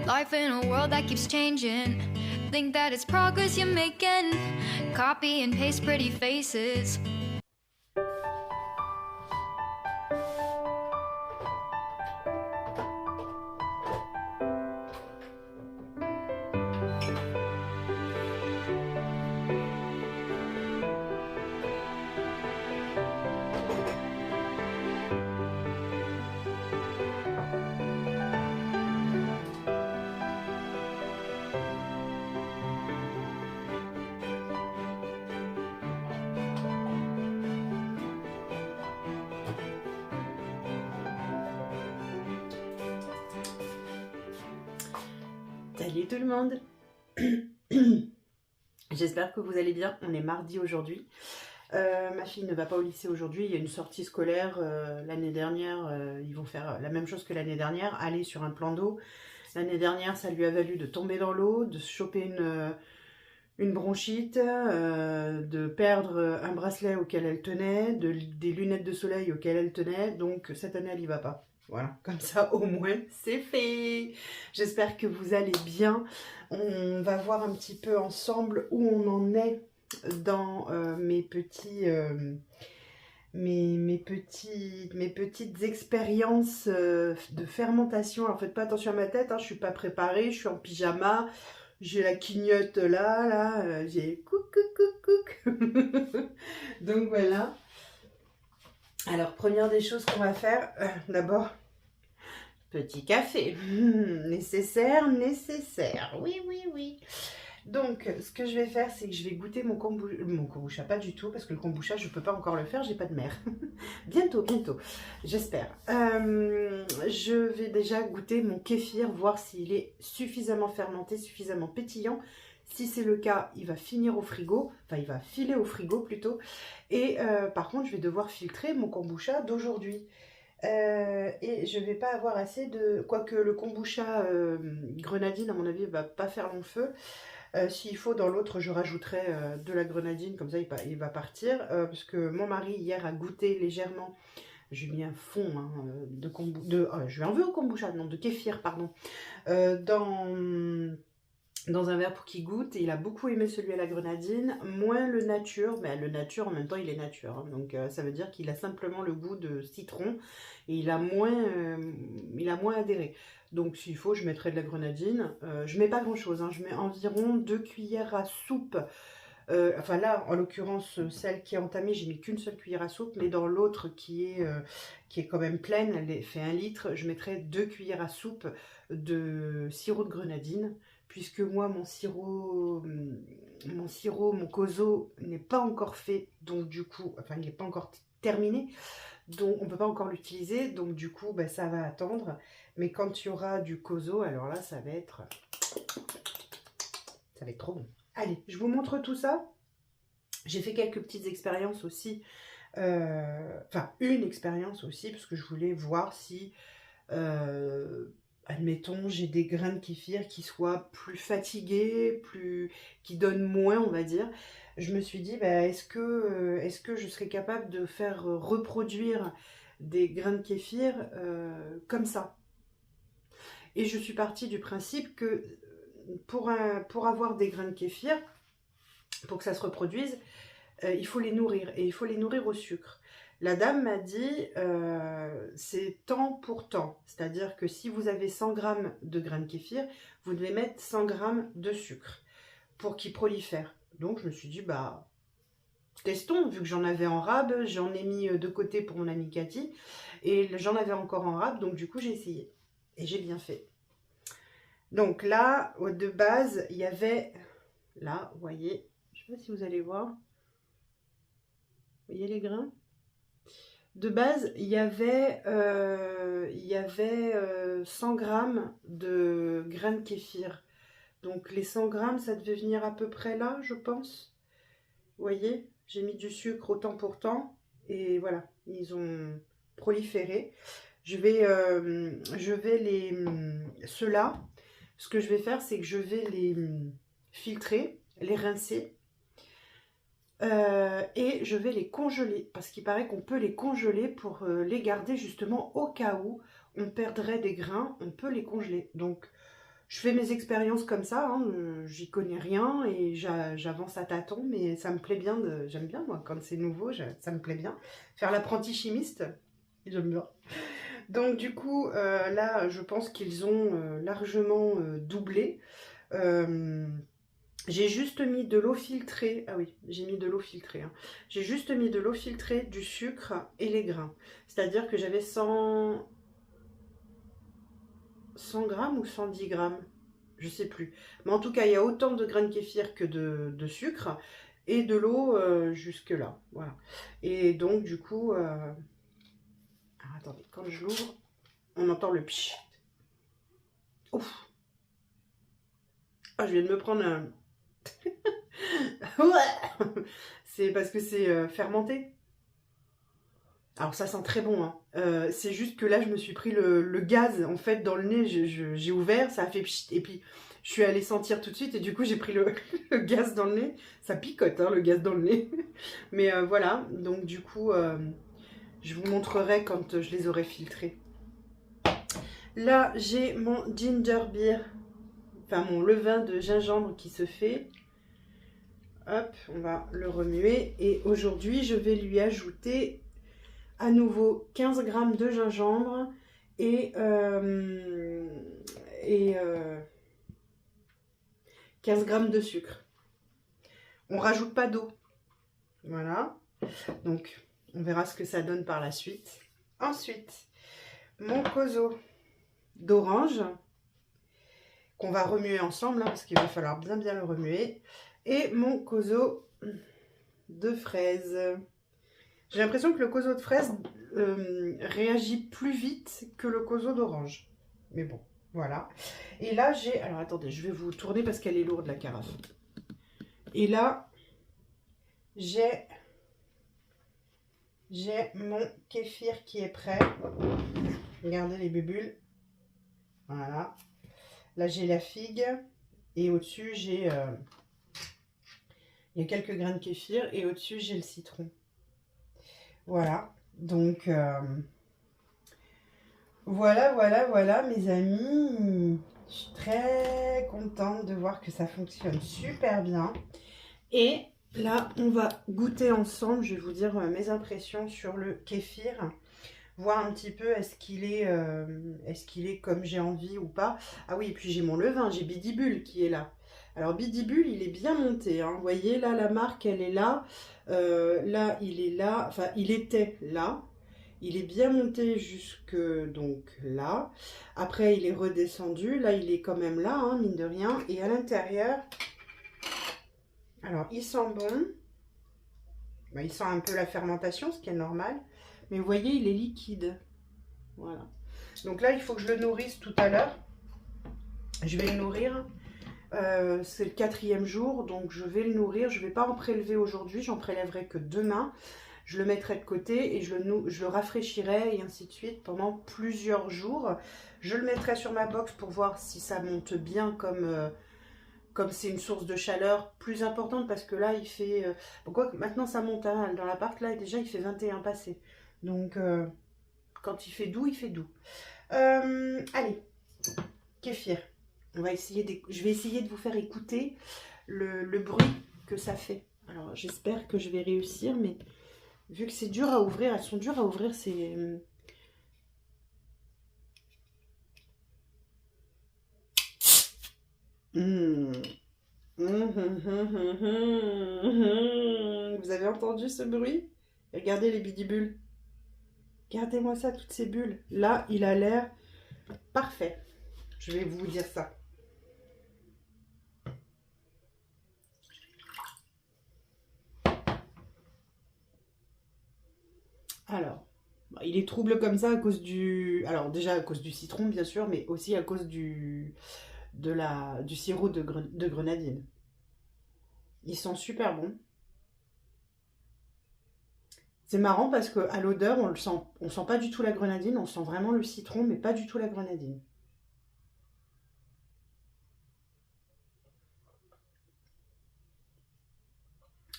Life in a world that keeps changing. Think that it's progress you're making. Copy and paste pretty faces. Salut tout le monde. J'espère que vous allez bien. On est mardi aujourd'hui. Ma fille ne va pas au lycée aujourd'hui. Il y a une sortie scolaire. L'année dernière, ils vont faire la même chose que l'année dernière, aller sur un plan d'eau. L'année dernière, ça lui a valu de tomber dans l'eau, de se choper une bronchite, de perdre un bracelet auquel elle tenait, des lunettes de soleil auxquelles elle tenait. Donc cette année, elle n'y va pas. Voilà, comme ça au moins c'est fait. J'espère que vous allez bien. On va voir un petit peu ensemble où on en est dans mes petites expériences de fermentation. Alors faites pas attention à ma tête, hein, je suis pas préparée, je suis en pyjama, j'ai la quignotte là, j'ai couc couc couc. Donc voilà. Alors première des choses qu'on va faire, d'abord petit café, nécessaire, oui. Donc, ce que je vais faire, c'est que je vais goûter mon kombucha, pas du tout, parce que le kombucha, je ne peux pas encore le faire, j'ai pas de mère. bientôt, j'espère. Je vais déjà goûter mon kéfir, voir s'il est suffisamment fermenté, suffisamment pétillant. Si c'est le cas, il va finir au frigo, enfin il va filer au frigo plutôt. Et par contre, je vais devoir filtrer mon kombucha d'aujourd'hui. Et je vais pas avoir assez de... Quoique le kombucha grenadine, à mon avis, va pas faire long feu. S'il faut, dans l'autre, je rajouterai de la grenadine, comme ça il va partir. Parce que mon mari, hier, a goûté légèrement... J'ai mis un fond hein, je vais en veux au kombucha, non, de kéfir, pardon. Dans un verre pour qu'il goûte, et il a beaucoup aimé celui à la grenadine, moins le nature, mais le nature en même temps il est nature, hein, donc ça veut dire qu'il a simplement le goût de citron, et il a moins adhéré. Donc s'il faut, je mettrai de la grenadine, je mets pas grand chose, hein, je mets environ 2 cuillères à soupe, enfin là en l'occurrence celle qui est entamée, j'ai mis qu'une seule cuillère à soupe, mais dans l'autre qui est quand même pleine, elle fait 1 litre, je mettrai 2 cuillères à soupe de sirop de grenadine, puisque moi mon kozo n'est pas encore fait, donc du coup, enfin il n'est pas encore terminé, donc on ne peut pas encore l'utiliser, donc du coup bah, ça va attendre, mais quand il y aura du kozo, alors là ça va être trop bon. Allez, je vous montre tout ça. J'ai fait quelques petites expériences aussi, enfin une expérience aussi, parce que je voulais voir si admettons, j'ai des grains de kéfir qui soient plus fatigués, qui donnent moins, on va dire. Je me suis dit, bah, est-ce que je serais capable de faire reproduire des grains de kéfir comme ça? Et je suis partie du principe que pour avoir des grains de kéfir, pour que ça se reproduise, il faut les nourrir, et il faut les nourrir au sucre. La dame m'a dit, c'est temps pour temps. C'est-à-dire que si vous avez 100 g de grains de kéfir, vous devez mettre 100 g de sucre pour qu'ils prolifèrent. Donc je me suis dit, bah, testons, vu que j'en avais en rab, j'en ai mis de côté pour mon amie Cathy, et j'en avais encore en rab, donc du coup j'ai essayé. Et j'ai bien fait. Donc là, de base, il y avait, là, vous voyez, je ne sais pas si vous allez voir, vous voyez les grains? De base, il y avait 100 g de grains de kéfir. Donc les 100 g, ça devait venir à peu près là, je pense. Vous voyez, j'ai mis du sucre au temps pour temps. Et voilà, ils ont proliféré. Je vais ceux-là, ce que je vais faire, c'est que je vais les filtrer, les rincer. Et je vais les congeler, parce qu'il paraît qu'on peut les congeler pour les garder justement au cas où on perdrait des grains, on peut les congeler. Donc Je fais mes expériences comme ça, hein, j'y connais rien et j'avance à tâtons, mais ça me plaît bien, j'aime bien moi, quand c'est nouveau, ça me plaît bien. Faire l'apprenti chimiste, j'aime bien. Donc du coup, là, je pense qu'ils ont largement doublé. J'ai juste mis de l'eau filtrée, ah oui, j'ai mis de l'eau filtrée, hein. J'ai juste mis de l'eau filtrée, du sucre et les grains. C'est-à-dire que j'avais 100 grammes ou 110 grammes, je sais plus. Mais en tout cas, il y a autant de grains de kéfir que de sucre et de l'eau jusque là, voilà. Et donc du coup, alors, attendez, quand je l'ouvre, on entend le pchit. Ouf. Ah, je viens de me prendre un... C'est parce que c'est fermenté. Alors ça sent très bon, hein. C'est juste que là je me suis pris le gaz en fait dans le nez, j'ai ouvert, ça a fait pchit, et puis je suis allée sentir tout de suite et du coup j'ai pris le gaz dans le nez. Ça picote hein, le gaz dans le nez. Mais voilà, donc du coup je vous montrerai quand je les aurai filtrés. Là j'ai mon ginger beer, enfin mon levain de gingembre qui se fait. Hop, on va le remuer et aujourd'hui je vais lui ajouter à nouveau 15 grammes de gingembre et 15 grammes de sucre. On rajoute pas d'eau. Voilà. Donc, on verra ce que ça donne par la suite. Ensuite, mon coso d'orange qu'on va remuer ensemble, hein, parce qu'il va falloir bien le remuer. Et mon coso de fraises. J'ai l'impression que le coso de fraise réagit plus vite que le coso d'orange. Mais bon, voilà. Et là, j'ai... Alors, attendez, je vais vous tourner parce qu'elle est lourde, la carafe. Et là, j'ai mon kéfir qui est prêt. Regardez les bulles. Voilà. Là, j'ai la figue. Et au-dessus, j'ai... il y a quelques grains de kéfir. Et au-dessus, j'ai le citron. Voilà, donc voilà mes amis, je suis très contente de voir que ça fonctionne super bien. Et là, on va goûter ensemble, je vais vous dire mes impressions sur le kéfir, voir un petit peu est-ce qu'il est comme j'ai envie ou pas. Ah oui, et puis j'ai mon levain, j'ai Bidibule qui est là. Alors Bidibule, il est bien monté, hein. Vous voyez, là, la marque, elle est là. Là, il est là. Enfin, il était là. Il est bien monté jusque donc là. Après, il est redescendu. Là, il est quand même là, hein, mine de rien. Et à l'intérieur, alors, il sent bon. Ben, il sent un peu la fermentation, ce qui est normal. Mais vous voyez, il est liquide. Voilà. Donc là, il faut que je le nourrisse tout à l'heure. Je vais le nourrir. C'est le 4e jour, donc je vais le nourrir. Je ne vais pas en prélever aujourd'hui, j'en prélèverai que demain. Je le mettrai de côté et je le rafraîchirai et ainsi de suite pendant plusieurs jours. Je le mettrai sur ma box pour voir si ça monte bien comme c'est une source de chaleur plus importante parce que là il fait... pourquoi maintenant ça monte hein, dans l'appart, là déjà il fait 21 passé. Donc quand il fait doux, il fait doux. Allez, kéfir. On va essayer je vais essayer de vous faire écouter le bruit que ça fait. Alors, j'espère que je vais réussir, mais vu que c'est dur à ouvrir, elles sont dures à ouvrir, c'est... Vous avez entendu ce bruit? Regardez les bidibules. Regardez-moi ça, toutes ces bulles. Là, il a l'air parfait. Je vais vous dire ça. Alors, il est trouble comme ça à cause du... Alors déjà à cause du citron bien sûr, mais aussi à cause du sirop de grenadine. Ils sont super bons. C'est marrant parce qu'à l'odeur, on sent pas du tout la grenadine, on sent vraiment le citron, mais pas du tout la grenadine.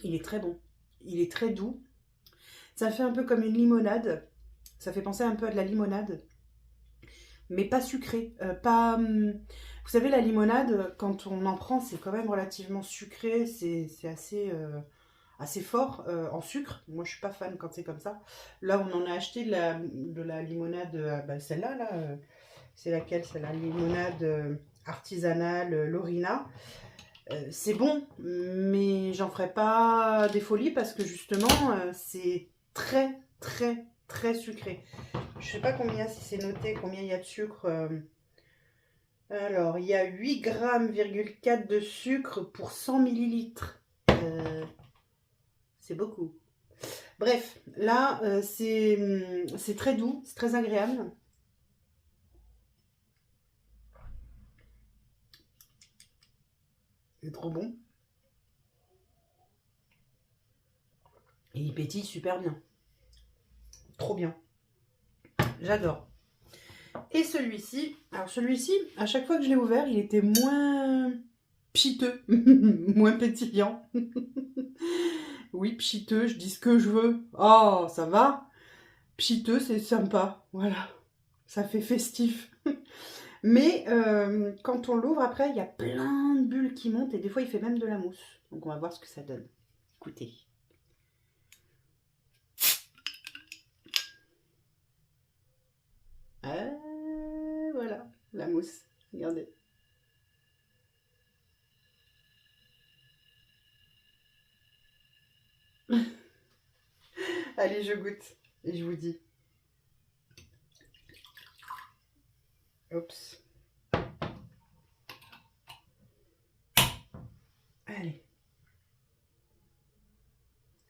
Il est très bon. Il est très doux. Ça fait un peu comme une limonade. Ça fait penser un peu à de la limonade. mais pas sucré. Vous savez, la limonade, quand on en prend, c'est quand même relativement sucré, c'est assez fort en sucre. Moi, je suis pas fan quand c'est comme ça. Là, on en a acheté de la limonade, bah, celle-là, là, c'est laquelle? C'est la limonade artisanale Lorina. C'est bon, mais j'en ferai pas des folies parce que justement, c'est très, très, très sucré. Je sais pas combien, si c'est noté, combien il y a de sucre. Alors, il y a 8,4 g de sucre pour 100 millilitres. C'est beaucoup. Bref, là, c'est très doux, c'est très agréable. C'est trop bon. Et il pétille super bien. Trop bien. J'adore. Et celui-ci, alors celui-ci, à chaque fois que je l'ai ouvert, il était moins piteux, moins pétillant. Oui, piteux, je dis ce que je veux. Oh, ça va. Piteux, c'est sympa. Voilà, ça fait festif. Mais quand on l'ouvre après, il y a plein de bulles qui montent et des fois il fait même de la mousse. Donc on va voir ce que ça donne. Écoutez. Voilà, la mousse. Regardez. Allez, je goûte et je vous dis. Oups. Allez.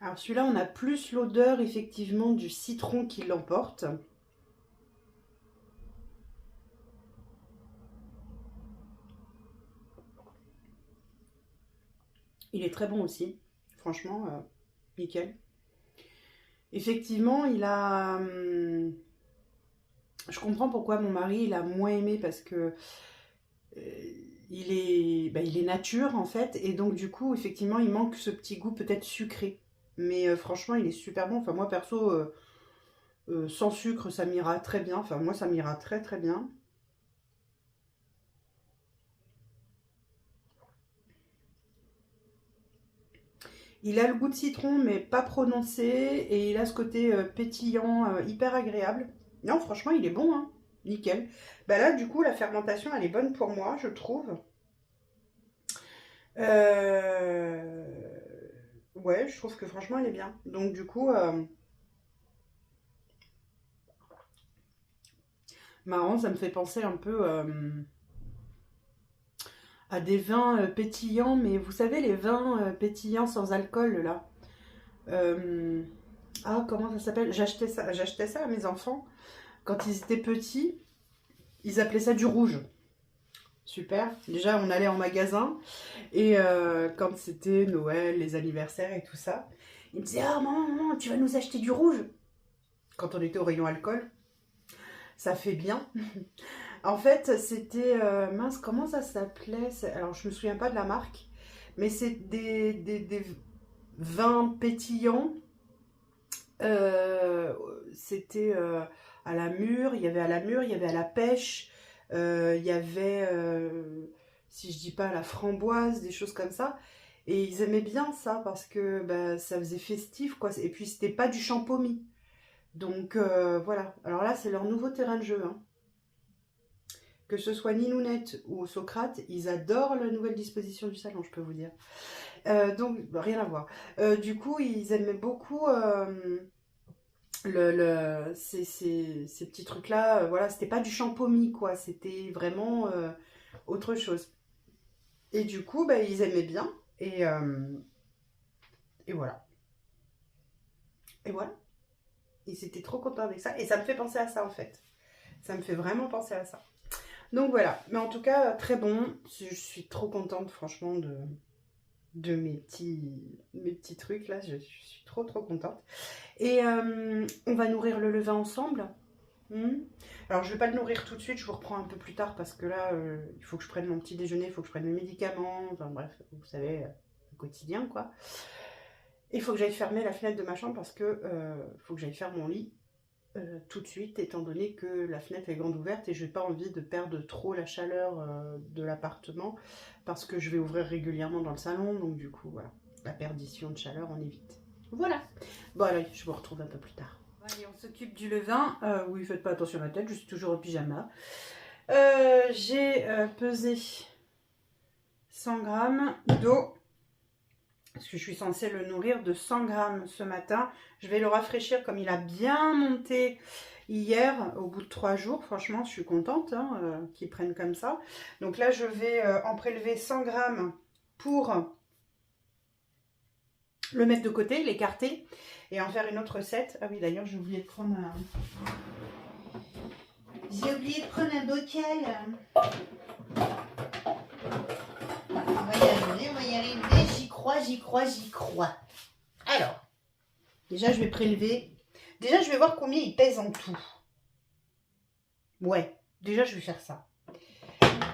Alors celui-là, on a plus l'odeur effectivement du citron qui l'emporte. Il est très bon aussi. Franchement, nickel. Effectivement, il a... je comprends pourquoi mon mari il a moins aimé parce que il est nature en fait et donc du coup effectivement il manque ce petit goût peut-être sucré. Mais franchement il est super bon. Enfin moi perso sans sucre ça m'ira très bien. Enfin moi ça m'ira très très bien. Il a le goût de citron mais pas prononcé et il a ce côté pétillant hyper agréable. Non franchement il est bon hein. Nickel. Bah là du coup la fermentation elle est bonne pour moi je trouve. Euh, Ouais, je trouve que franchement elle est bien. Donc du coup, marrant, ça me fait penser un peu à des vins pétillants, mais vous savez les vins pétillants sans alcool là. Euh, comment ça s'appelle? J'achetais ça à mes enfants quand ils étaient petits. Ils appelaient ça du rouge. Super. Déjà, on allait en magasin et quand c'était Noël, les anniversaires et tout ça, ils me disaient ah maman, maman, tu vas nous acheter du rouge. Quand on était au rayon alcool, ça fait bien. En fait, c'était mince, comment ça s'appelait? Alors, je me souviens pas de la marque, mais c'est des vins pétillants. Euh, C'était à la mûre, il y avait à la mûre, il y avait à la pêche, il y avait, si je dis pas, à la framboise, des choses comme ça. Et ils aimaient bien ça parce que bah, ça faisait festif, quoi. Et puis, c'était pas du champomis. Donc, voilà. Alors là, c'est leur nouveau terrain de jeu, hein. Que ce soit Ninounette ou Socrate, ils adorent la nouvelle disposition du salon, je peux vous dire. Donc, rien à voir. Du coup, ils aimaient beaucoup ces petits trucs-là. Voilà, c'était pas du champomis, quoi. C'était vraiment autre chose. Et du coup, bah, ils aimaient bien. Et voilà. Et voilà. Ils étaient trop contents avec ça. Et ça me fait penser à ça, en fait. Ça me fait vraiment penser à ça. Donc voilà, mais en tout cas, très bon. Je suis trop contente, franchement, de mes petits trucs là. Je suis trop trop contente. Et on va nourrir le levain ensemble. Alors, je vais pas le nourrir tout de suite, je vous reprends un peu plus tard parce que là, il faut que je prenne mon petit déjeuner, il faut que je prenne mes médicaments. Enfin bref, vous savez, le quotidien quoi. Il faut que j'aille fermer la fenêtre de ma chambre parce que faut que j'aille faire mon lit. tout de suite, étant donné que la fenêtre est grande ouverte et je n'ai pas envie de perdre trop la chaleur de l'appartement parce que je vais ouvrir régulièrement dans le salon, donc du coup, voilà, la perdition de chaleur, on évite. Voilà. Bon, allez, je vous retrouve un peu plus tard. Allez, on s'occupe du levain. Oui, faites pas attention à ma tête, je suis toujours au pyjama. J'ai pesé 100 grammes d'eau. Parce que je suis censée le nourrir de 100 grammes ce matin. Je vais le rafraîchir comme il a bien monté hier, au bout de 3 jours. Franchement, je suis contente qu'il prenne comme ça. Donc là, je vais en prélever 100 grammes pour le mettre de côté, l'écarter et en faire une autre recette. Ah oui, d'ailleurs, j'ai oublié de prendre un... J'ai oublié de prendre un bocal. On va y arriver, j'y crois. Alors, déjà je vais prélever. Déjà je vais voir combien il pèse en tout. Ouais, déjà je vais faire ça.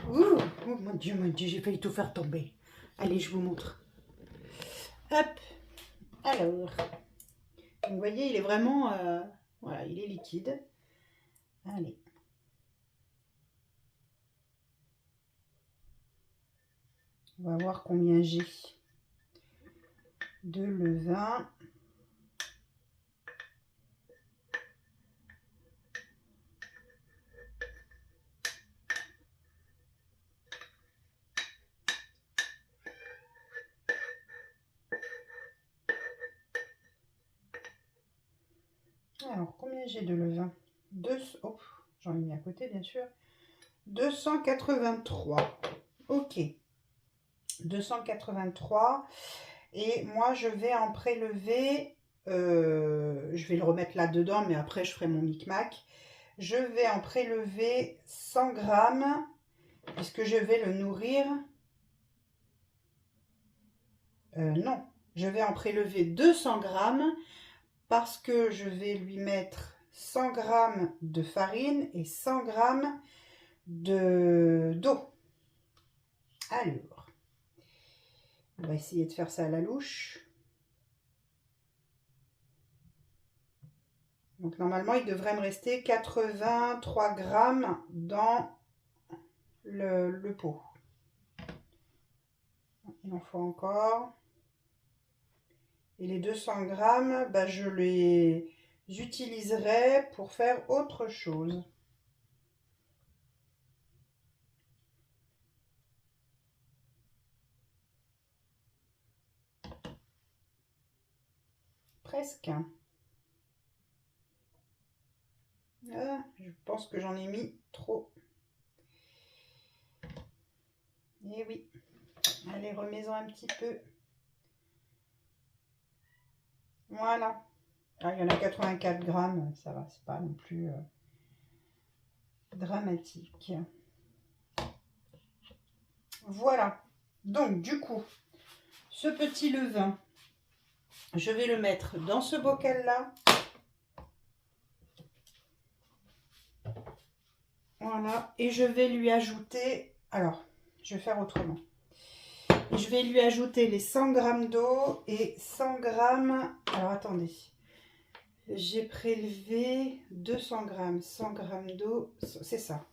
Ouh, oh mon Dieu, j'ai failli tout faire tomber. Allez, je vous montre. Hop, alors. Vous voyez, il est vraiment... voilà, il est liquide. Allez. On va voir combien j'ai de levain. Alors, combien j'ai de levain? Oh, j'en ai mis à côté, bien sûr. 283. Ok. 283. Et moi, je vais en prélever... je vais le remettre là-dedans, mais après, je ferai mon micmac. Je vais en prélever 100 grammes, puisque je vais le nourrir... non, je vais en prélever 200 grammes, parce que je vais lui mettre 100 grammes de farine et 100 grammes d'eau. Alors, on va essayer de faire ça à la louche. Donc normalement, il devrait me rester 83 grammes dans le pot. Il en faut encore. Et les 200 grammes, bah, je les utiliserai pour faire autre chose. Presque. Ah, je pense que j'en ai mis trop. Et oui. Allez, remets-en un petit peu. Voilà. Ah, il y en a 84 grammes. Ça va, c'est pas non plus dramatique. Voilà. Donc, du coup, ce petit levain, je vais le mettre dans ce bocal-là. Voilà. Et je vais lui ajouter... Alors, je vais faire autrement. Je vais lui ajouter les 100 grammes d'eau et 100 grammes... Alors, attendez. J'ai prélevé 200 grammes, 100 grammes d'eau. C'est ça.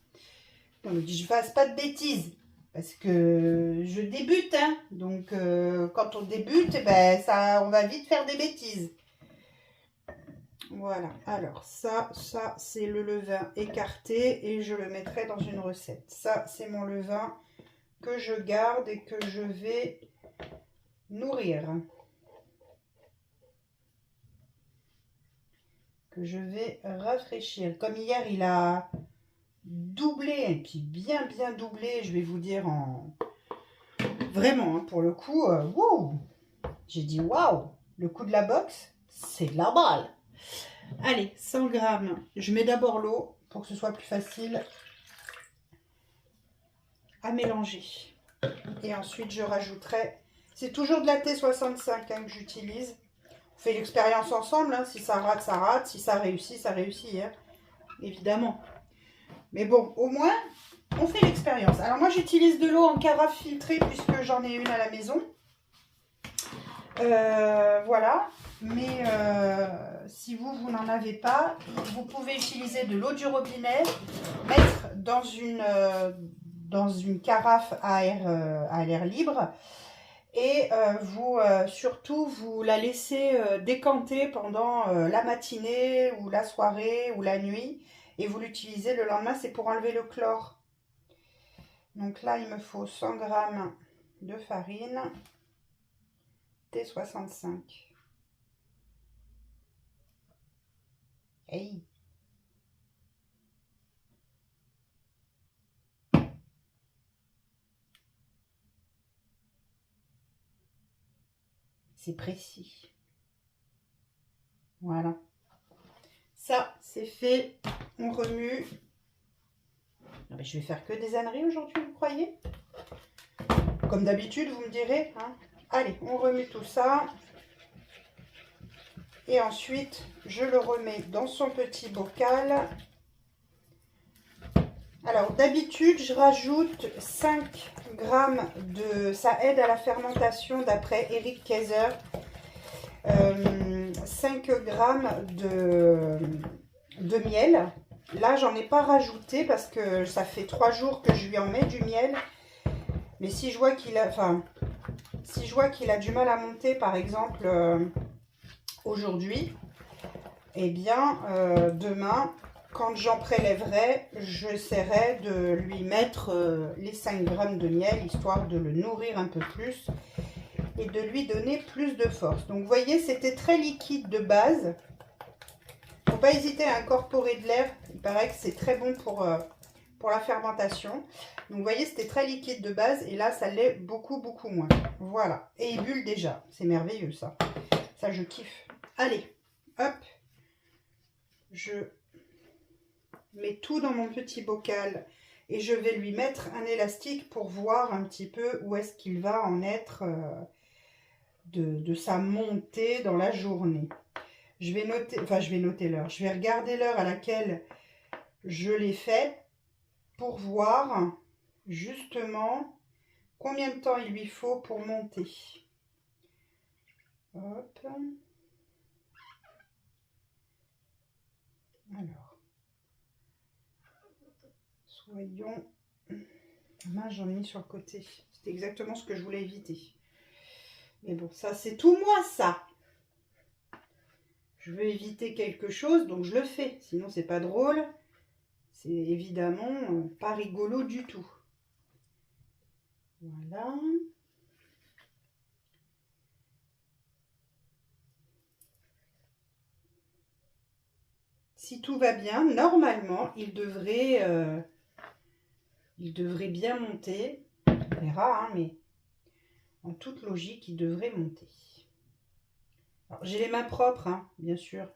Non, mais je ne fasse pas de bêtises. Parce que je débute, hein. Donc, quand on débute, ben, ça, on va vite faire des bêtises. Voilà. Alors, ça c'est le levain écarté et je le mettrai dans une recette. Ça, c'est mon levain que je garde et que je vais nourrir. Que je vais rafraîchir. Comme hier, il a doublé, et puis bien doublé, je vais vous dire en... Vraiment, hein, pour le coup, wow. J'ai dit waouh, le coup de la boxe, c'est de la balle. Allez, 100 grammes. Je mets d'abord l'eau pour que ce soit plus facile à mélanger. Et ensuite, je rajouterai... C'est toujours de la T65 hein, que j'utilise. On fait l'expérience ensemble. Hein. Si ça rate, ça rate. Si ça réussit, ça réussit. Hein. Évidemment. Mais bon, au moins, on fait l'expérience. Alors moi, j'utilise de l'eau en carafe filtrée puisque j'en ai une à la maison. Voilà. Mais si vous n'en avez pas, vous pouvez utiliser de l'eau du robinet, mettre dans une carafe à l'air libre et surtout vous la laissez décanter pendant la matinée ou la soirée ou la nuit et vous l'utilisez le lendemain, c'est pour enlever le chlore. Donc là, il me faut 100 g de farine T65. Hey. C'est précis. Voilà. Ça, c'est fait. On remue. Non, mais je vais faire que des âneries aujourd'hui, vous croyez? Comme d'habitude, vous me direz. Hein. Allez, on remue tout ça. Et ensuite, je le remets dans son petit bocal. Alors, d'habitude, je rajoute 5 g de... Ça aide à la fermentation d'après Eric Kaiser. 5 g de miel. Là, j'en ai pas rajouté parce que ça fait 3 jours que je lui en mets du miel. Mais si je vois qu'il a... Enfin, si je vois qu'il a du mal à monter, par exemple... aujourd'hui, eh bien, demain, quand j'en prélèverai, j'essaierai de lui mettre les 5 g de miel, histoire de le nourrir un peu plus et de lui donner plus de force. Donc, vous voyez, c'était très liquide de base. Il ne faut pas hésiter à incorporer de l'air. Il paraît que c'est très bon pour la fermentation. Donc, vous voyez, c'était très liquide de base et là, ça l'est beaucoup, beaucoup moins. Voilà. Et il bulle déjà. C'est merveilleux, ça. Ça, je kiffe. Allez, hop, je mets tout dans mon petit bocal et je vais lui mettre un élastique pour voir un petit peu où est-ce qu'il va en être de sa montée dans la journée. Je vais noter l'heure. Je vais regarder l'heure à laquelle je l'ai fait pour voir justement combien de temps il lui faut pour monter. Hop. Alors, soyons... Mince, j'en ai mis sur le côté. C'était exactement ce que je voulais éviter. Mais bon, ça, c'est tout moi, ça. Je veux éviter quelque chose, donc je le fais. Sinon, c'est pas drôle. C'est évidemment pas rigolo du tout. Voilà. Si tout va bien, normalement, il devrait bien monter. On verra, hein, mais en toute logique, il devrait monter. J'ai les mains propres, hein, bien sûr.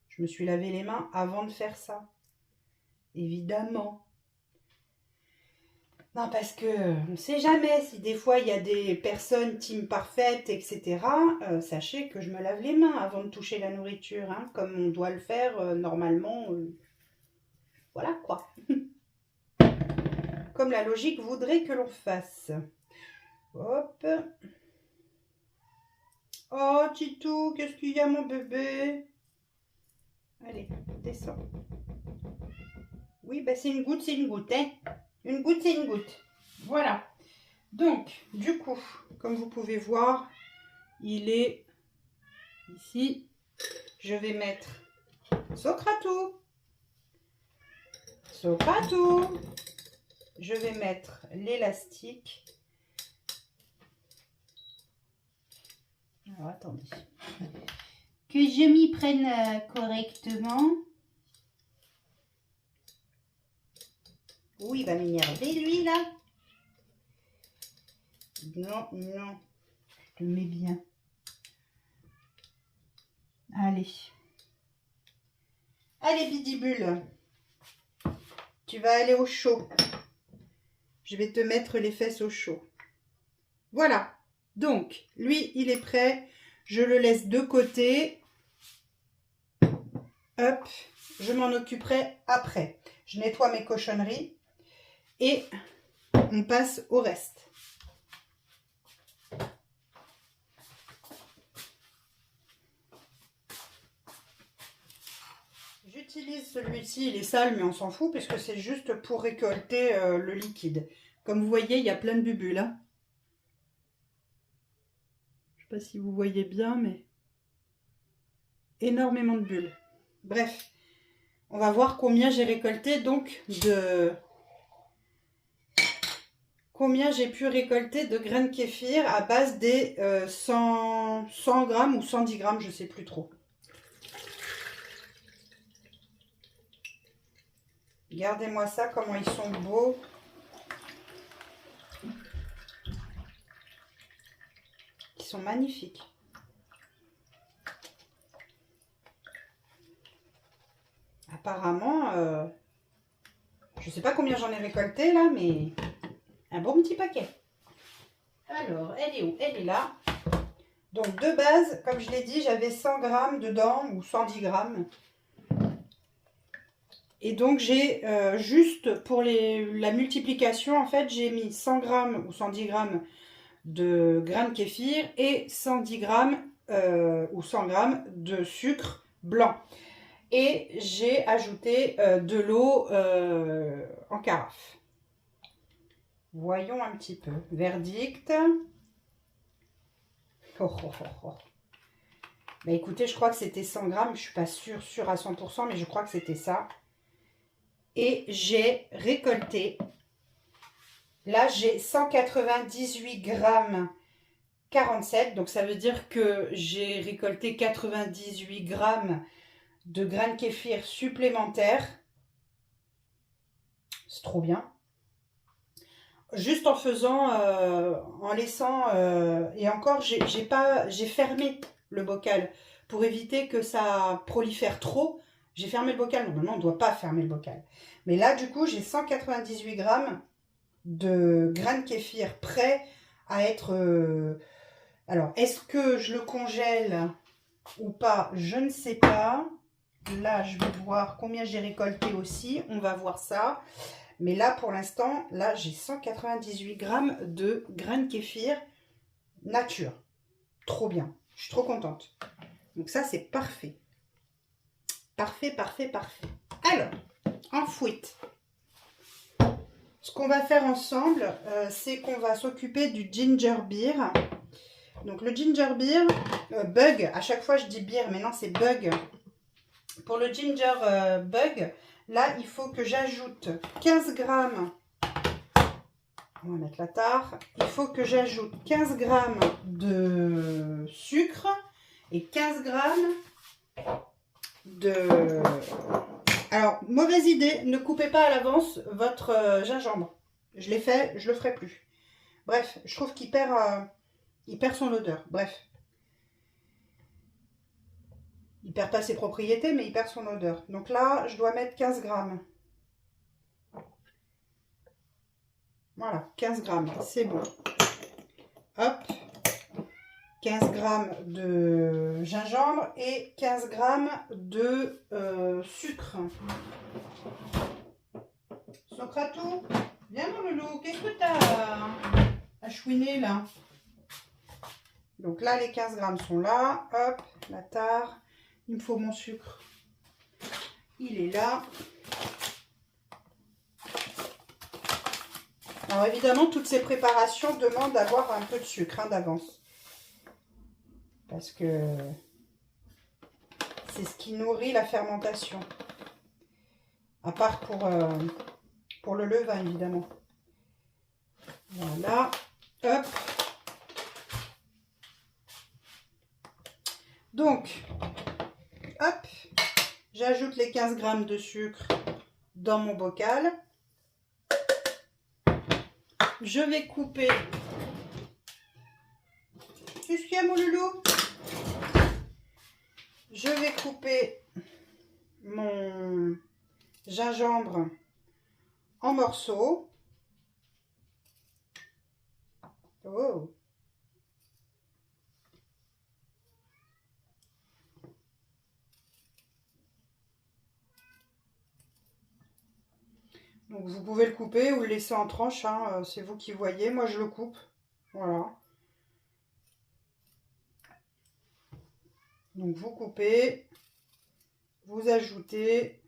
Je me suis lavé les mains avant de faire ça. Évidemment. Non, parce que on ne sait jamais si des fois il y a des personnes team parfaites, etc. Sachez que je me lave les mains avant de toucher la nourriture, hein, comme on doit le faire normalement. Voilà quoi. Comme la logique voudrait que l'on fasse. Hop. Oh, Titou, qu'est-ce qu'il y a, mon bébé? Allez, descends. Oui, bah c'est une goutte, hein. Une goutte, c'est une goutte. Voilà. Donc, du coup, comme vous pouvez voir, il est ici. Je vais mettre Socratou. Socratou. Je vais mettre l'élastique. Alors, attendez. Que je m'y prenne correctement. Oui, il va m'énerver, lui, là. Non, non. Je le mets bien. Allez. Allez, Bidibule. Tu vas aller au chaud. Je vais te mettre les fesses au chaud. Voilà. Donc, lui, il est prêt. Je le laisse de côté. Hop. Je m'en occuperai après. Je nettoie mes cochonneries. Et on passe au reste. j'utilise celui-ci, il est sale, mais on s'en fout, puisque c'est juste pour récolter le liquide. Comme vous voyez, il y a plein de bulles, hein. Je sais pas si vous voyez bien, mais énormément de bulles. Bref, on va voir combien j'ai récolté, donc, combien j'ai pu récolter de graines kéfir à base des 100 grammes ou 110 grammes, je sais plus trop. Regardez-moi ça, comment ils sont beaux. Ils sont magnifiques. Apparemment, je sais pas combien j'en ai récolté là, mais un bon petit paquet. Alors, elle est où? Elle est là. Donc, de base, comme je l'ai dit, j'avais 100 grammes dedans, ou 110 grammes. Et donc, j'ai juste pour la multiplication, en fait, j'ai mis 100 grammes ou 110 grammes de grains de kéfir et 110 grammes ou 100 grammes de sucre blanc. Et j'ai ajouté de l'eau en carafe. Voyons un petit peu. Verdict. Oh, oh, oh, oh. Bah écoutez, je crois que c'était 100 grammes. Je ne suis pas sûre à 100%, mais je crois que c'était ça. Et j'ai récolté. Là, j'ai 198 grammes 47. Donc, ça veut dire que j'ai récolté 98 grammes de grains de kéfir supplémentaires. C'est trop bien. Juste en faisant, en laissant, et encore, j'ai fermé le bocal pour éviter que ça prolifère trop. J'ai fermé le bocal. Normalement, on ne doit pas fermer le bocal. Mais là, du coup, j'ai 198 grammes de grains de kéfir prêts à être... Alors, est-ce que je le congèle ou pas? Je ne sais pas. Là, je vais voir combien j'ai récolté aussi. On va voir ça. Mais là, pour l'instant, là, j'ai 198 grammes de grains de kéfir nature. Trop bien. Je suis trop contente. Donc ça, c'est parfait. Parfait, parfait, parfait. Alors, ensuite, ce qu'on va faire ensemble, c'est qu'on va s'occuper du ginger beer. Donc le ginger beer, bug, à chaque fois je dis beer, mais non, c'est bug. Pour le ginger bug, là, il faut que j'ajoute 15 grammes. On va mettre la tare. Il faut que j'ajoute 15 grammes de sucre et 15 grammes de... Alors, mauvaise idée, ne coupez pas à l'avance votre gingembre. Je l'ai fait, je le ferai plus. Bref, je trouve qu'il perd son odeur. Bref. Il perd pas ses propriétés, mais il perd son odeur. Donc là, je dois mettre 15 grammes. Voilà, 15 grammes, c'est bon. Hop. 15 grammes de gingembre et 15 grammes de sucre. Socratou, viens mon loulou, qu'est-ce que t'as à chouiner là? Donc là, les 15 grammes sont là. Hop, la tare. Il me faut mon sucre. Il est là. Alors évidemment, toutes ces préparations demandent d'avoir un peu de sucre hein, d'avance. Parce que c'est ce qui nourrit la fermentation. À part pour le levain, évidemment. Voilà. Hop. Donc, hop, j'ajoute les 15 grammes de sucre dans mon bocal. Je vais couper. Qu'est-ce qu'il y a, mon loulou? Je vais couper mon gingembre en morceaux. Oh. Donc vous pouvez le couper ou le laisser en tranches, hein, c'est vous qui voyez. Moi je le coupe, voilà. Donc vous coupez, vous ajoutez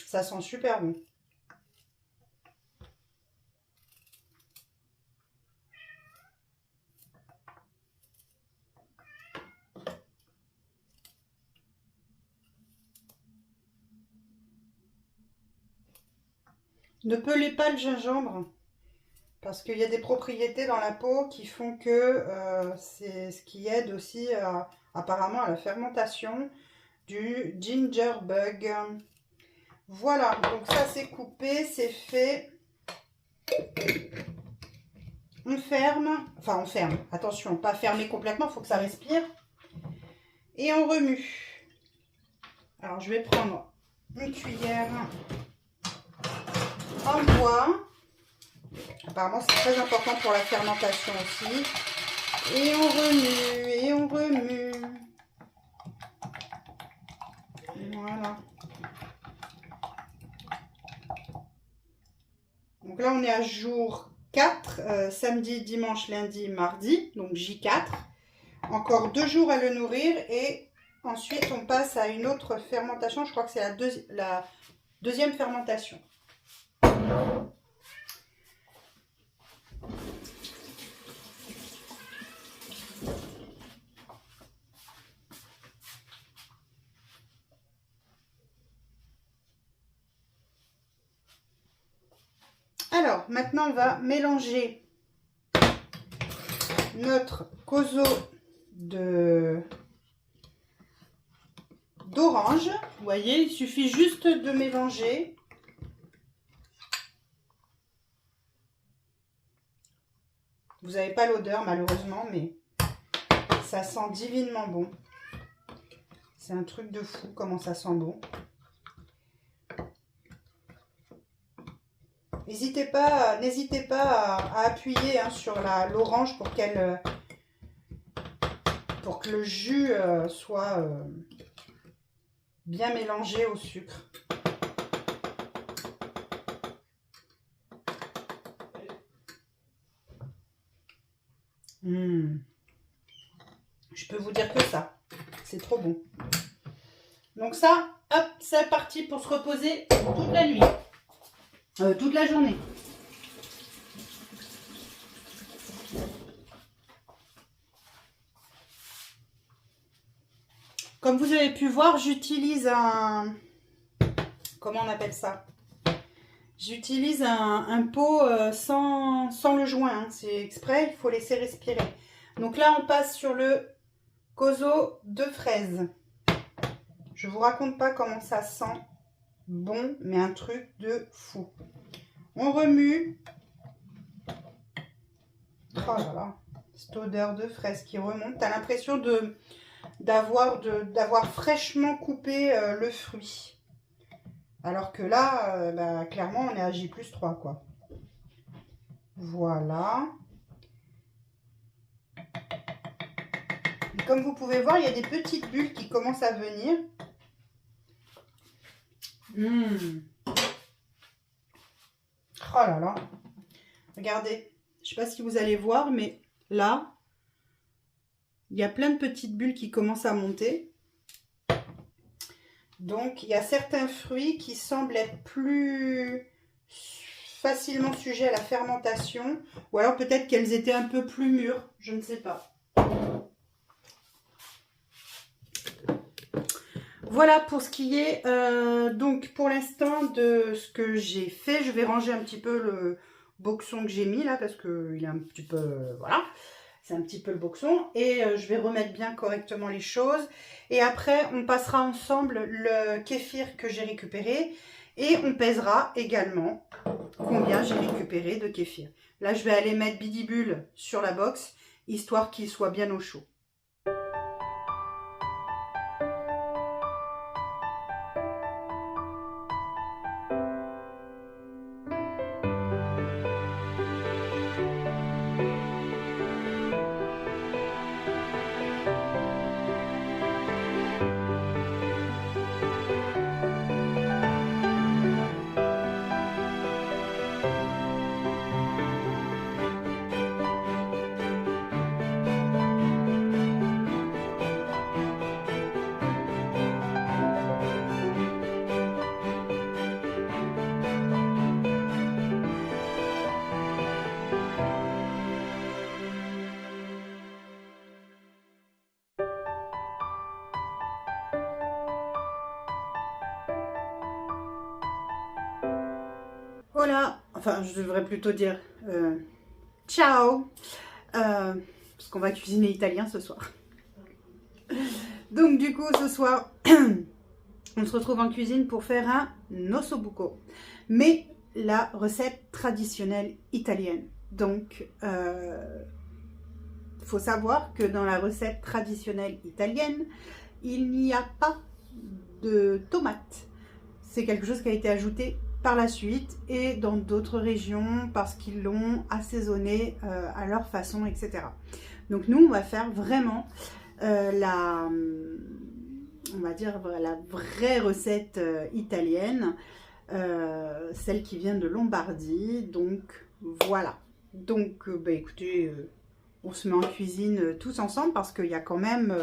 Ça sent super bon. Ne pelez pas le gingembre parce qu'il y a des propriétés dans la peau qui font que c'est ce qui aide aussi apparemment à la fermentation du ginger bug. Voilà, donc ça c'est coupé, c'est fait. On ferme, enfin on ferme, attention, pas fermer complètement, il faut que ça respire. Et on remue. Alors je vais prendre une cuillère en bois. Apparemment c'est très important pour la fermentation aussi. Et on remue, et on remue. Voilà. Donc là on est à jour 4, samedi, dimanche, lundi, mardi, donc J4. Encore 2 jours à le nourrir et ensuite on passe à une autre fermentation. Je crois que c'est la deuxième fermentation. Alors, maintenant, on va mélanger notre Kozo d'orange. Vous voyez, il suffit juste de mélanger. Vous n'avez pas l'odeur, malheureusement, mais ça sent divinement bon. C'est un truc de fou, comment ça sent bon. N'hésitez pas à appuyer sur l'orange pour que le jus soit bien mélangé au sucre. Je peux vous dire que ça, c'est trop bon. Donc ça, hop, c'est parti pour se reposer toute la nuit. Toute la journée. Comme vous avez pu voir, j'utilise un... Comment on appelle ça? J'utilise un pot sans le joint. Hein. C'est exprès, il faut laisser respirer. Donc là, on passe sur le Kozo de fraise. Je vous raconte pas comment ça sent bon, mais un truc de fou. On remue. Oh là là, cette odeur de fraise qui remonte. T'as l'impression d'avoir fraîchement coupé le fruit. Alors que là, clairement, on est à J+3, quoi. Voilà. Et comme vous pouvez voir, il y a des petites bulles qui commencent à venir. Oh là là. Regardez. Je ne sais pas si vous allez voir, mais là, il y a plein de petites bulles qui commencent à monter. Donc, il y a certains fruits qui semblent être plus facilement sujets à la fermentation. Ou alors peut-être qu'elles étaient un peu plus mûres. Je ne sais pas. Voilà pour ce qui est donc pour l'instant de ce que j'ai fait. Je vais ranger un petit peu le boxon que j'ai mis là parce qu'il est un petit peu... voilà, c'est un petit peu le boxon. Et je vais remettre bien correctement les choses. Et après, on passera ensemble le kéfir que j'ai récupéré. Et on pèsera également combien j'ai récupéré de kéfir. Là, je vais aller mettre Bidibule sur la box, histoire qu'il soit bien au chaud. voilà, enfin je devrais plutôt dire ciao, parce qu'on va cuisiner italien ce soir. Donc du coup ce soir, on se retrouve en cuisine pour faire un ossobuco, mais la recette traditionnelle italienne. Donc faut savoir que dans la recette traditionnelle italienne, il n'y a pas de tomates. C'est quelque chose qui a été ajouté par la suite et dans d'autres régions parce qu'ils l'ont assaisonné à leur façon, etc. Donc nous, on va faire vraiment on va dire la vraie recette italienne, celle qui vient de Lombardie. Donc voilà. Donc bah, écoutez, on se met en cuisine tous ensemble parce qu'il y a quand même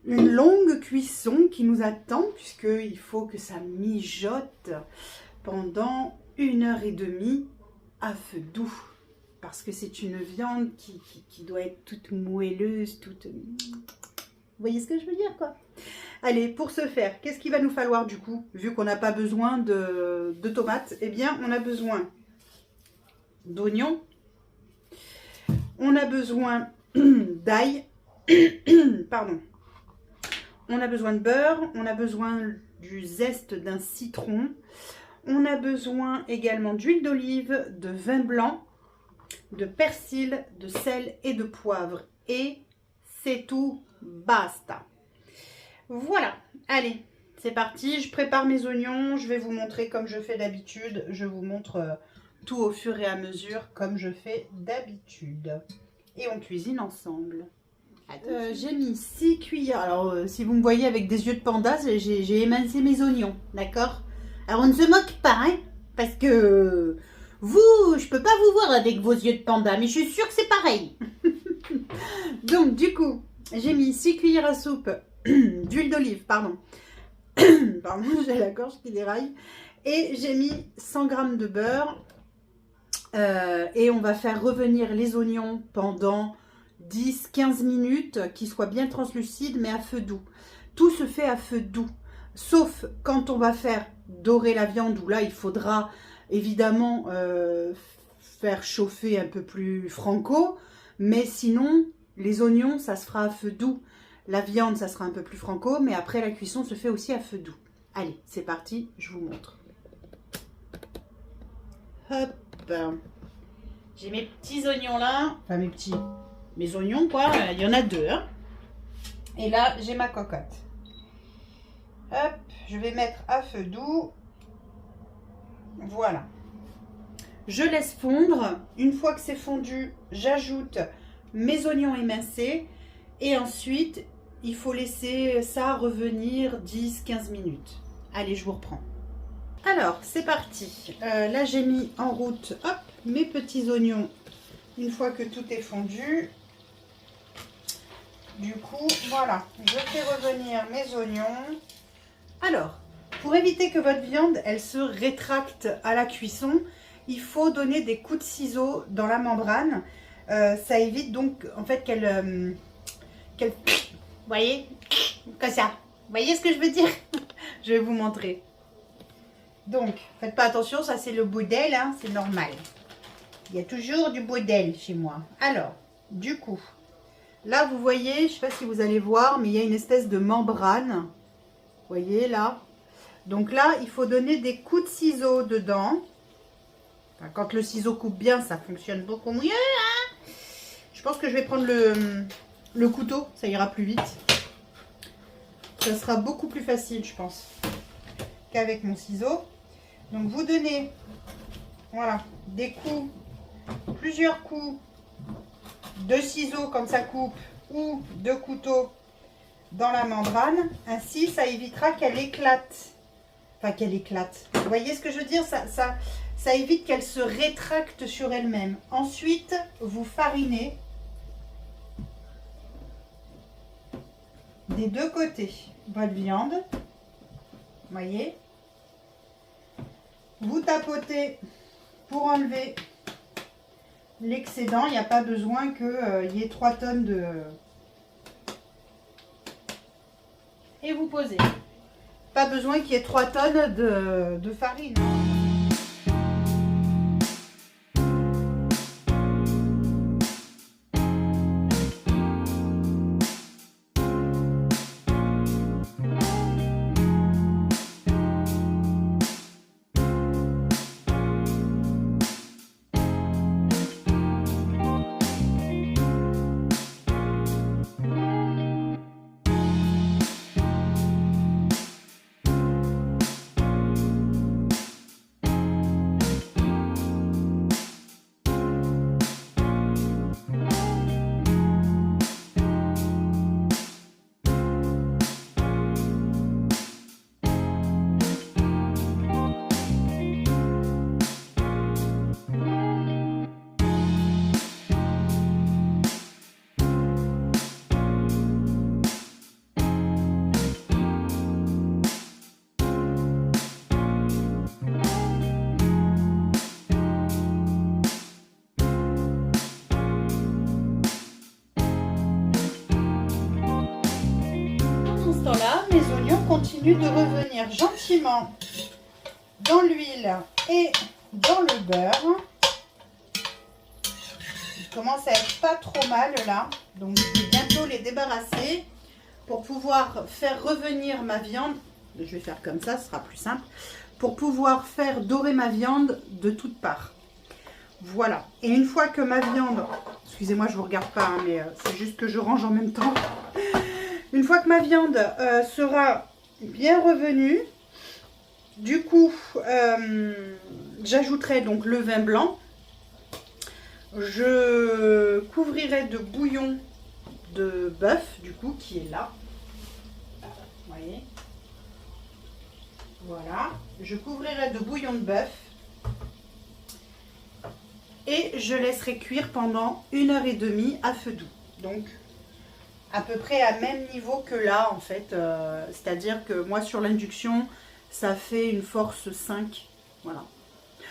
une longue cuisson qui nous attend, puisqu'il faut que ça mijote pendant 1h30 à feu doux, parce que c'est une viande qui doit être toute moelleuse, toute... Vous voyez ce que je veux dire, quoi? Allez, pour ce faire, qu'est-ce qu'il va nous falloir du coup, vu qu'on n'a pas besoin de tomates? Eh bien, on a besoin d'oignons, on a besoin d'ail, pardon. On a besoin de beurre, on a besoin du zeste d'un citron, on a besoin également d'huile d'olive, de vin blanc, de persil, de sel et de poivre. Et c'est tout, basta. Voilà, allez, c'est parti, je prépare mes oignons, je vais vous montrer comme je fais d'habitude, je vous montre tout au fur et à mesure comme je fais d'habitude. Et on cuisine ensemble. J'ai mis 6 cuillères. Alors, si vous me voyez avec des yeux de panda, j'ai émincé mes oignons, d'accord? Alors, on ne se moque pas, hein, parce que vous, je peux pas vous voir avec vos yeux de panda, mais je suis sûre que c'est pareil. Donc, du coup, j'ai mis 6 cuillères à soupe d'huile d'olive, pardon. Pardon, j'ai la gorge qui déraille. Et j'ai mis 100 g de beurre. Et on va faire revenir les oignons pendant 10-15 minutes, qui soient bien translucides, mais à feu doux. Tout se fait à feu doux, sauf quand on va faire dorer la viande, où là il faudra évidemment faire chauffer un peu plus franco, mais sinon les oignons ça se fera à feu doux, la viande ça sera un peu plus franco, mais après la cuisson se fait aussi à feu doux. Allez, c'est parti, je vous montre. Hop, j'ai mes petits oignons là, enfin mes oignons quoi, il y en a 2 hein. Et là j'ai ma cocotte. Hop, je vais mettre à feu doux. Voilà, je laisse fondre. Une fois que c'est fondu, j'ajoute mes oignons émincés et ensuite il faut laisser ça revenir 10-15 minutes. Allez, je vous reprends. Alors c'est parti, là j'ai mis en route, hop, mes petits oignons. Une fois que tout est fondu, du coup, voilà, je fais revenir mes oignons. Alors, pour éviter que votre viande, elle se rétracte à la cuisson, il faut donner des coups de ciseau dans la membrane. Ça évite donc, en fait, qu'elle... vous voyez, comme ça. Vous voyez ce que je veux dire? Je vais vous montrer. Donc, faites pas attention, ça c'est le bout d'aile, hein, c'est normal. Il y a toujours du bout d'aile chez moi. Alors, du coup... Là, vous voyez, je ne sais pas si vous allez voir, mais il y a une espèce de membrane. Vous voyez, là. Donc là, il faut donner des coups de ciseau dedans. Enfin, quand le ciseau coupe bien, ça fonctionne beaucoup mieux. Hein, je pense que je vais prendre le couteau, ça ira plus vite. Ça sera beaucoup plus facile, je pense, qu'avec mon ciseau. Donc, vous donnez, voilà, des coups, plusieurs coups de ciseaux quand ça coupe ou de couteau dans la membrane. Ainsi, ça évitera qu'elle éclate. Enfin, qu'elle éclate. Vous voyez ce que je veux dire? Ça évite qu'elle se rétracte sur elle-même. Ensuite, vous farinez des deux côtés votre viande. Vous voyez? Vous tapotez pour enlever l'excédent. Il n'y a pas besoin qu'il y ait 3 tonnes de... Et vous posez. Pas besoin qu'il y ait 3 tonnes de farine. continue de revenir gentiment dans l'huile et dans le beurre. Je commence à être pas trop mal là, donc je vais bientôt les débarrasser pour pouvoir faire revenir ma viande. Je vais faire comme ça, ce sera plus simple, pour pouvoir faire dorer ma viande de toutes parts. Voilà, et une fois que ma viande, excusez-moi je vous regarde pas, hein, mais c'est juste que je range en même temps. Une fois que ma viande sera bien revenue, du coup j'ajouterai donc le vin blanc. Je couvrirai de bouillon de bœuf, du coup, qui est là. Vous voyez? Voilà. Je couvrirai de bouillon de bœuf. Et je laisserai cuire pendant 1h30 à feu doux. Donc, à peu près à même niveau que là, en fait. C'est-à-dire que moi, sur l'induction, ça fait une force 5. Voilà.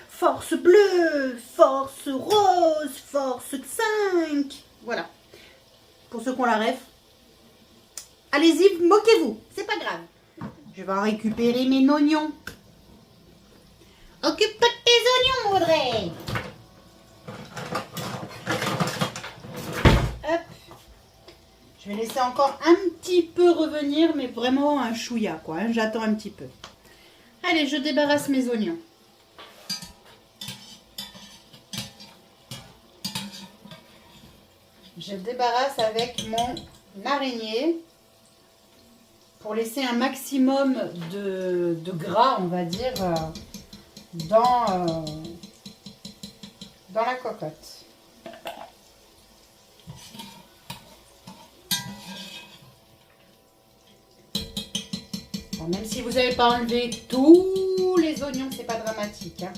Force bleue, force rose, force 5. Voilà. Pour ceux qui ont la ref. Allez-y, moquez-vous. C'est pas grave. Je vais récupérer mes oignons. Occupe-toi de tes oignons, Audrey. Hop. Je vais laisser encore un petit peu revenir, mais vraiment un chouïa, quoi. Hein. J'attends un petit peu. Allez, je débarrasse mes oignons. Je débarrasse avec mon araignée pour laisser un maximum de gras, on va dire, dans la cocotte. Bon, même si vous n'avez pas enlevé tous les oignons, c'est pas dramatique, hein.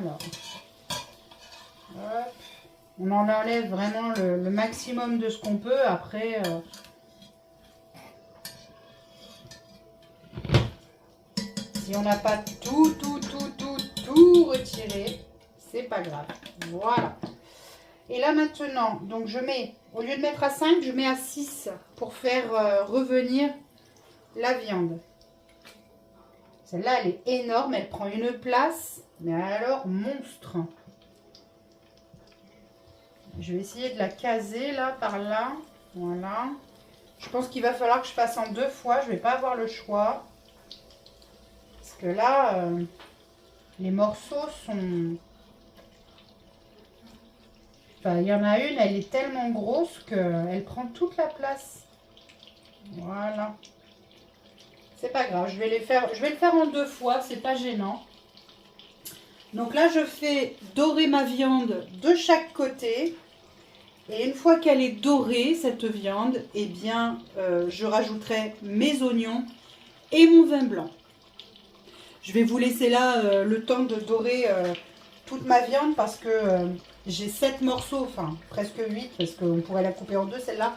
Alors, hop. On en enlève vraiment le maximum de ce qu'on peut. Après, si on n'a pas tout retiré, c'est pas grave. Voilà. Et là maintenant, donc je mets, au lieu de mettre à 5, je mets à 6 pour faire revenir la viande. Celle-là, elle est énorme, elle prend une place, mais alors monstre. Je vais essayer de la caser là, par là. Voilà. Je pense qu'il va falloir que je fasse en 2 fois. Je ne vais pas avoir le choix. Parce que là, les morceaux sont... Enfin, il y en a une, elle est tellement grosse qu'elle prend toute la place. Voilà. C'est pas grave, je vais le faire en 2 fois, c'est pas gênant. Donc là, je fais dorer ma viande de chaque côté. Et une fois qu'elle est dorée, cette viande, eh bien, je rajouterai mes oignons et mon vin blanc. Je vais vous laisser là le temps de dorer toute ma viande parce que j'ai 7 morceaux, enfin presque 8 parce qu'on pourrait la couper en 2 celle-là.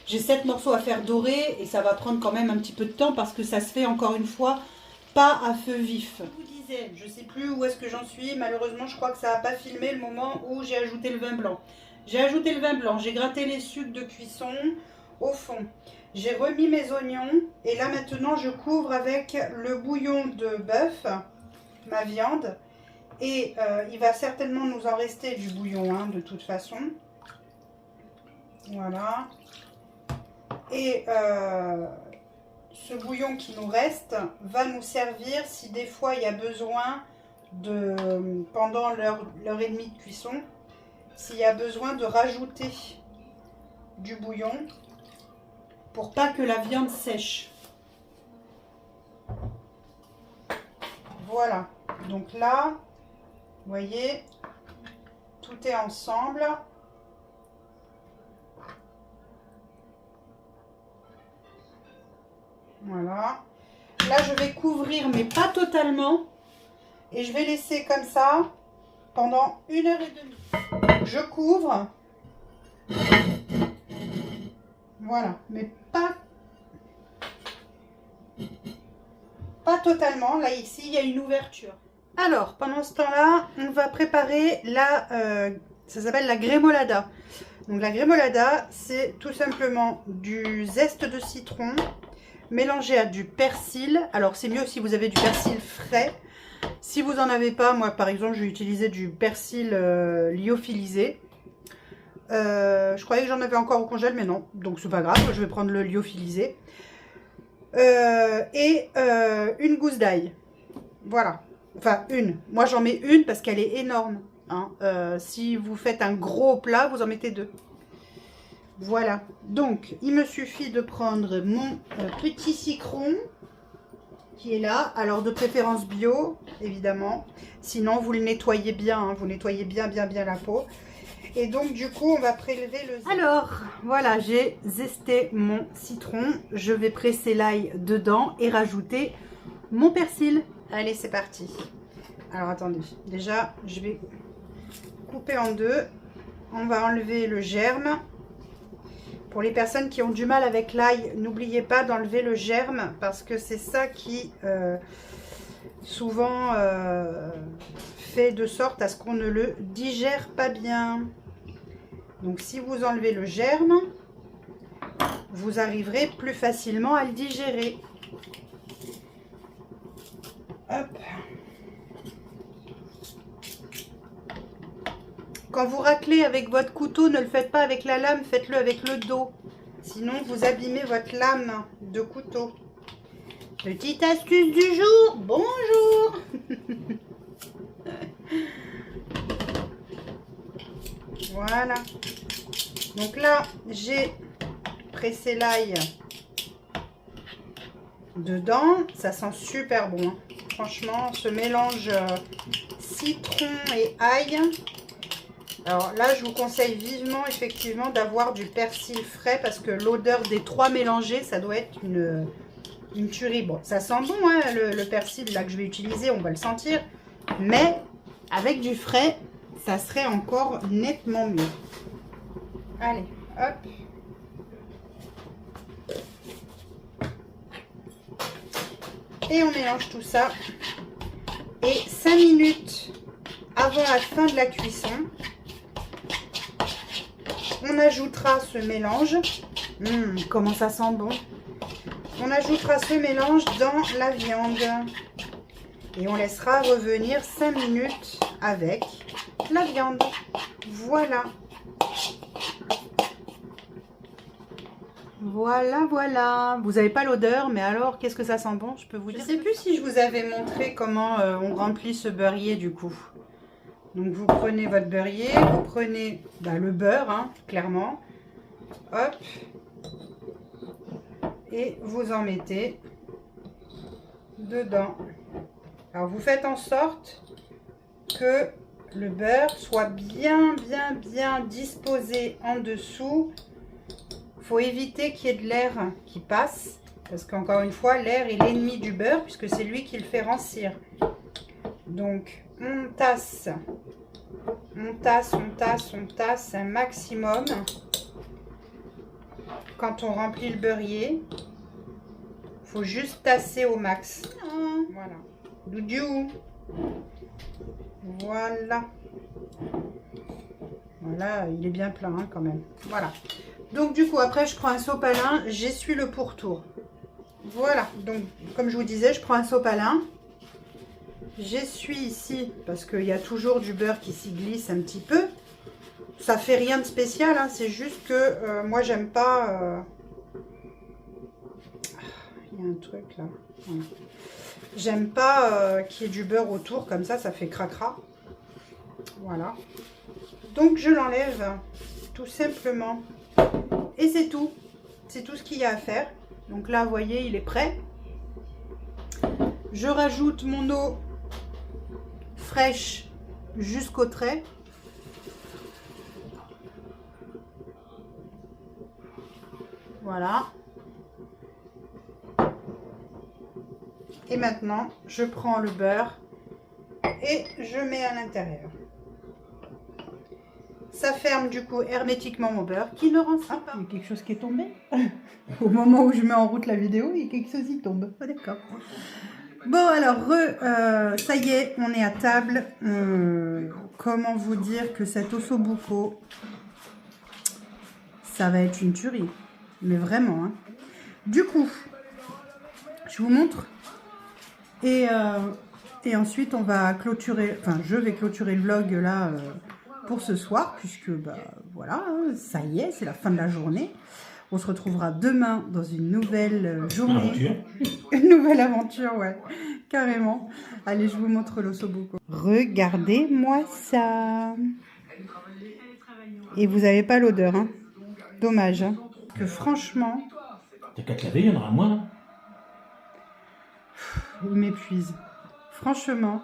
J'ai 7 morceaux à faire dorer et ça va prendre quand même un petit peu de temps parce que ça se fait encore une fois pas à feu vif. Je vous disais, je ne sais plus où est-ce que j'en suis. Malheureusement, je crois que ça n'a pas filmé le moment où j'ai ajouté le vin blanc. J'ai ajouté le vin blanc, j'ai gratté les sucres de cuisson au fond. J'ai remis mes oignons et là maintenant je couvre avec le bouillon de bœuf, ma viande. Et il va certainement nous en rester du bouillon hein, de toute façon. Voilà. Et ce bouillon qui nous reste va nous servir si des fois il y a besoin de, pendant l'heure et demie de cuisson, s'il y a besoin de rajouter du bouillon pour pas que la viande sèche. Voilà. Donc là, vous voyez, tout est ensemble. Voilà. Là, je vais couvrir, mais pas totalement. Et je vais laisser comme ça pendant 1h30. Je couvre. Voilà. Mais pas totalement. Là, ici, il y a une ouverture. Alors, pendant ce temps-là, on va préparer la Ça s'appelle la grémolada. Donc la grémolada, c'est tout simplement du zeste de citron mélangé à du persil. Alors c'est mieux si vous avez du persil frais. Si vous n'en avez pas, moi par exemple, je vais utiliser du persil lyophilisé. Je croyais que j'en avais encore au congèle, mais non. Donc c'est pas grave, je vais prendre le lyophilisé. Une gousse d'ail. Voilà. Enfin, une. Moi, j'en mets une parce qu'elle est énorme. Hein. Si vous faites un gros plat, vous en mettez 2. Voilà. Donc, il me suffit de prendre mon petit citron qui est là. Alors, de préférence bio, évidemment. Sinon, vous le nettoyez bien. Hein. Vous nettoyez bien la peau. Et donc, du coup, on va prélever le zeste. Alors, voilà, j'ai zesté mon citron. Je vais presser l'ail dedans et rajouter mon persil. Allez, c'est parti. Alors, attendez. Déjà, je vais couper en 2. On va enlever le germe. Pour les personnes qui ont du mal avec l'ail, n'oubliez pas d'enlever le germe parce que c'est ça qui souvent fait de sorte à ce qu'on ne le digère pas bien. Donc si vous enlevez le germe, vous arriverez plus facilement à le digérer. Hop. Quand vous raclez avec votre couteau, ne le faites pas avec la lame, faites-le avec le dos. Sinon, vous abîmez votre lame de couteau. Petite astuce du jour, bonjour. Voilà. Donc là, j'ai pressé l'ail dedans. Ça sent super bon. Hein. Franchement, ce mélange citron et ail. Alors là, je vous conseille vivement, effectivement, d'avoir du persil frais parce que l'odeur des 3 mélangés, ça doit être une tuerie. Bon, ça sent bon, hein, le persil là que je vais utiliser, on va le sentir. Mais avec du frais, ça serait encore nettement mieux. Allez, hop. Et on mélange tout ça. Et 5 minutes avant la fin de la cuisson, on ajoutera ce mélange. Comment ça sent bon. On ajoutera ce mélange dans la viande. Et on laissera revenir 5 minutes avec la viande. Voilà. Voilà, voilà. Vous n'avez pas l'odeur, mais alors, qu'est-ce que ça sent bon? Je peux vous dire. Je ne sais plus si je vous avais montré comment on remplit ce beurrier du coup. Donc, vous prenez votre beurrier, vous prenez le beurre, hein, clairement. Hop. Et vous en mettez dedans. Alors, vous faites en sorte que le beurre soit bien disposé en dessous. Il faut éviter qu'il y ait de l'air qui passe. Parce qu'encore une fois, l'air est l'ennemi du beurre puisque c'est lui qui le fait rancir. Donc, on tasse un maximum. Quand on remplit le beurrier, il faut juste tasser au max. Voilà. Doudou. Voilà. Voilà, il est bien plein hein, quand même. Voilà. Donc du coup, après, je prends un sopalin, j'essuie le pourtour. Voilà. Donc, comme je vous disais, je prends un sopalin. J'essuie ici, parce qu'il y a toujours du beurre qui s'y glisse un petit peu. Ça fait rien de spécial, hein, c'est juste que moi, j'aime pas... Il y a un truc là. Voilà. J'aime pas qu'il y ait du beurre autour, comme ça fait cracra. Voilà. Donc, je l'enlève tout simplement. Et c'est tout. C'est tout ce qu'il y a à faire. Donc là, vous voyez, il est prêt. Je rajoute mon eau fraîche jusqu'au trait. Voilà. Et maintenant, je prends le beurre et je mets à l'intérieur. Ça ferme du coup hermétiquement mon beurre qui ne rancit pas. Il y a quelque chose qui est tombé. Au moment où je mets en route la vidéo, il y a quelque chose qui tombe. Oh, d'accord. Bon alors, ça y est, on est à table. Comment vous dire que cet ossobuco, ça va être une tuerie. Mais vraiment, hein. Du coup, je vous montre. Et ensuite, on va clôturer, enfin, je vais clôturer le vlog là pour ce soir, puisque, bah, voilà, hein, ça y est, c'est la fin de la journée. On se retrouvera demain dans une nouvelle journée. Une nouvelle aventure, ouais, carrément. Allez, je vous montre l'ossobuco. Regardez-moi ça. Et vous n'avez pas l'odeur, hein. Dommage, hein. Que franchement... T'as qu'à te laver, il y en aura moins. Il m'épuise. Franchement,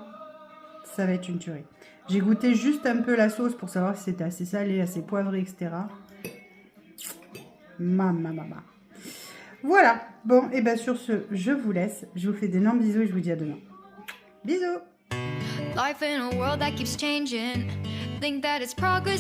ça va être une tuerie. J'ai goûté juste un peu la sauce pour savoir si c'était assez salé, assez poivré, etc. Mama. Voilà. Bon, et bien sur ce, je vous laisse. Je vous fais d'énormes bisous et je vous dis à demain. Bisous. Life in a world that keeps changing. Think that it's progress.